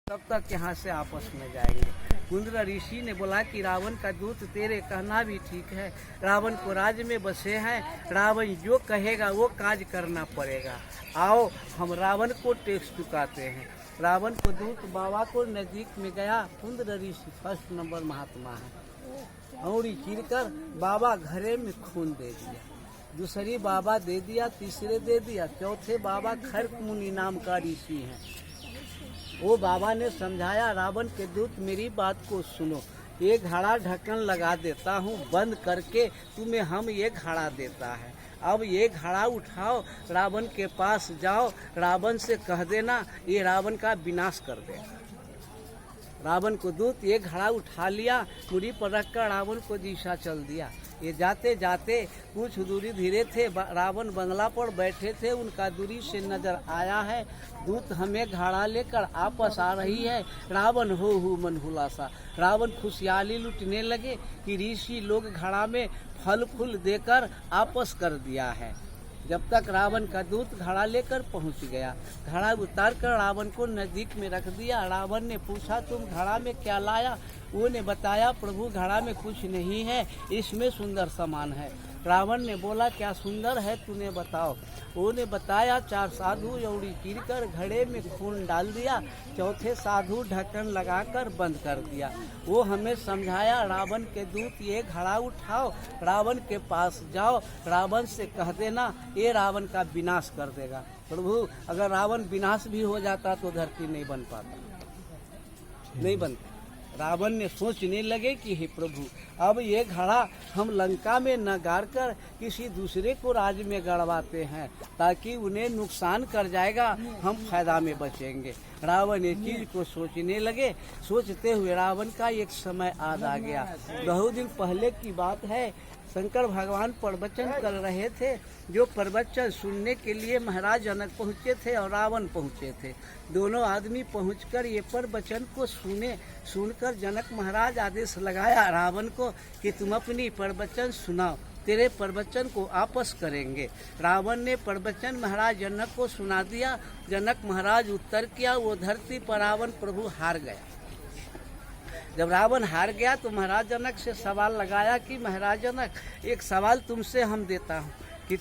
तब तक यहाँ से आपस में जाएंगे। कुंद्र ऋषि ने बोला कि रावण का दूत तेरे कहना भी ठीक है, रावण को राज्य में बसे हैं, रावण जो कहेगा वो काज करना पड़ेगा। आओ हम रावण को टैक्स चुकाते हैं। रावण को दूत बाबा को नजदीक में गया। कुंद्र ऋषि फर्स्ट नंबर महात्मा है। औरी चीर कर बाबा घरे में खून दे दिया, दूसरी बाबा दे दिया, तीसरे दे दिया, चौथे बाबा खर्क मुनि नाम का ऋषि हैं। वो बाबा ने समझाया, रावण के दूत मेरी बात को सुनो, एक घड़ा ढक्कन लगा देता हूँ बंद करके, तुम्हें हम ये घड़ा देता है। अब ये घड़ा उठाओ, रावण के पास जाओ, रावण से कह देना ये रावण का विनाश कर देगा। रावण को दूत ये घड़ा उठा लिया, मुड़ी पर रखकर रावण को दिशा चल दिया। ये जाते जाते कुछ दूरी धीरे थे, रावण बंगला पर बैठे थे, उनका दूरी से नजर आया है दूत हमें घड़ा लेकर आपस आ रही है। रावण हो मन हुलासा, रावण खुशहाली लुटने लगे कि ऋषि लोग घड़ा में फल फूल देकर आपस कर दिया है। जब तक रावण का दूत घड़ा लेकर पहुंच गया, घड़ा उतार कर रावण को नजदीक में रख दिया। रावण ने पूछा, तुम घड़ा में क्या लाया? वो ने बताया, प्रभु घड़ा में कुछ नहीं है, इसमें सुंदर सामान है। रावण ने बोला, क्या सुंदर है तूने बताओ। वो ने बताया, 4 साधु यौड़ी चीर कर घड़े में खून डाल दिया, चौथे साधु ढक्कन लगाकर बंद कर दिया। वो हमें समझाया, रावण के दूत ये घड़ा उठाओ, रावण के पास जाओ, रावण से कह देना ये रावण का विनाश कर देगा। प्रभु अगर रावण विनाश भी हो जाता तो धरती नहीं बन पाता, नहीं बनता। रावण ने सोचने लगे कि हे प्रभु, अब ये घड़ा हम लंका में न गाड़ कर किसी दूसरे को राज्य में गड़वाते हैं, ताकि उन्हें नुकसान कर जाएगा, हम फायदा में बचेंगे। रावण ये चीज को सोचने लगे। सोचते हुए रावण का एक समय याद आ गया। बहुत दिन पहले की बात है, शंकर भगवान प्रवचन कर रहे थे। जो प्रवचन सुनने के लिए महाराज जनक पहुँचे थे और रावण पहुँचे थे। दोनों आदमी पहुंचकर ये प्रवचन को सुनकर जनक महाराज आदेश लगाया रावण को कि तुम अपनी प्रवचन सुनाओ, तेरे प्रवचन को आपस करेंगे। रावण ने प्रवचन महाराज जनक को सुना दिया। जनक महाराज उत्तर किया, वो धरती पर रावण प्रभु हार गया। जब रावण हार गया तो महाराज जनक से सवाल लगाया कि महाराज जनक, एक सवाल तुमसे हम देता हूँ कि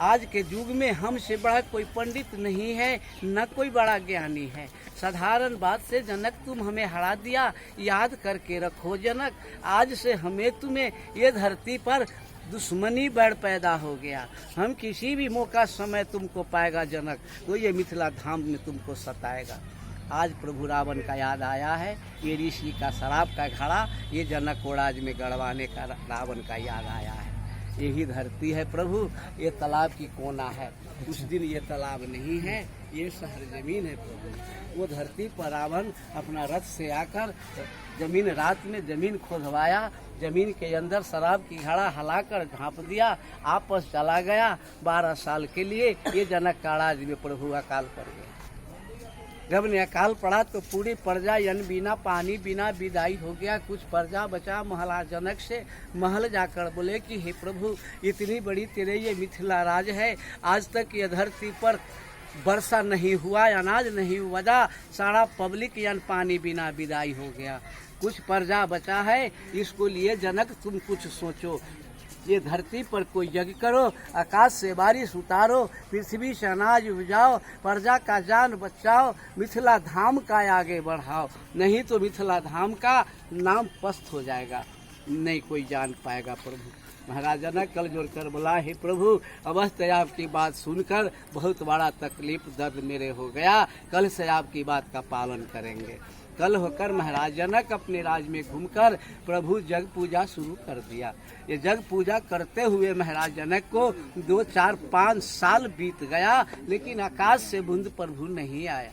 आज के युग में हमसे बड़ा कोई पंडित नहीं है, न कोई बड़ा ज्ञानी है। साधारण बात से जनक तुम हमें हरा दिया, याद करके रखो जनक, आज से हमें तुम्हें ये धरती पर दुश्मनी बैर पैदा हो गया। हम किसी भी मौका समय तुमको पाएगा जनक, तो ये मिथिला धाम में तुमको सताएगा। आज प्रभु रावण का याद आया है, ये ऋषि का शराब का घड़ा ये जनक को राज में गड़वाने का रावण का याद आया है। यही धरती है प्रभु, ये तालाब की कोना है। उस दिन ये तालाब नहीं है, ये शहर जमीन है प्रभु। वो धरती पर रावण अपना रथ से आकर जमीन, रात में जमीन खोदवाया, जमीन के अंदर शराब की घड़ा हलाकर ढांप दिया, आपस चला गया। 12 साल के लिए ये जनक का राज में प्रभु अकाल पड़ गया। जब ने अकाल पड़ा तो पूरी प्रजा अन्न बिना पानी बिना विदाई हो गया। कुछ प्रजा बचा महाराज जनक से, महल जाकर बोले कि हे प्रभु, इतनी बड़ी तेरे ये मिथिला राज है, आज तक ये धरती पर वर्षा नहीं हुआ, अनाज नहीं हुआ, सारा पब्लिक अन्न पानी बिना विदाई हो गया। कुछ प्रजा बचा है, इसको लिए जनक तुम कुछ सोचो। ये धरती पर कोई यज्ञ करो, आकाश से बारिश उतारो, पृथ्वी से अनाज उपजाओ, प्रजा का जान बचाओ, मिथिला धाम का आगे बढ़ाओ, नहीं तो मिथिला धाम का नाम पस्त हो जाएगा, नहीं कोई जान पाएगा। प्रभु महाराज जनक कल जोड़ कर बोला, हे प्रभु, अवश्य आपकी बात सुनकर बहुत बड़ा तकलीफ दर्द मेरे हो गया, कल से आपकी बात का पालन करेंगे। कल होकर महाराज जनक अपने राज में घूमकर प्रभु जग पूजा शुरू कर दिया। ये जग पूजा करते हुए महाराज जनक को 2, 4, 5 साल बीत गया, लेकिन आकाश से बूंद प्रभु नहीं आया।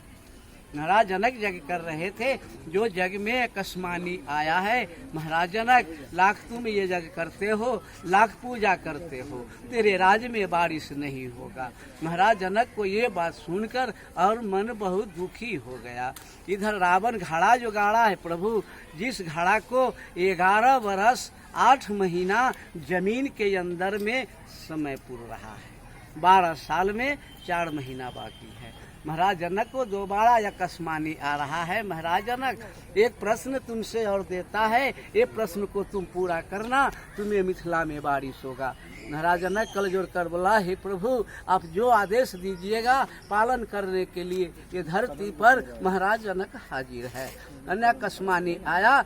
महाराज जनक जग कर रहे थे, जो जग में आकाशवाणी आया है, महाराज जनक लाख तुम ये जग करते हो, लाख पूजा करते हो, तेरे राज में बारिश नहीं होगा। महाराज जनक को ये बात सुनकर और मन बहुत दुखी हो गया। इधर रावण घड़ा जो गाड़ा है प्रभु, जिस घड़ा को 11 वर्ष 8 महीना जमीन के अंदर में समय पूर रहा है, 12 साल में 4 महीना बाकी है। महाराज जनक को दोबारा यह कस्मानी आ रहा है। महाराज जनक, एक प्रश्न तुमसे और देता है, ये प्रश्न को तुम पूरा करना, तुम्हें मिथिला में बारिश होगा। महाराज जनक कल जोड़ कर बोला, हे प्रभु, आप जो आदेश दीजिएगा पालन करने के लिए ये धरती पर महाराज जनक हाजिर है। अन्य कस्मानी आया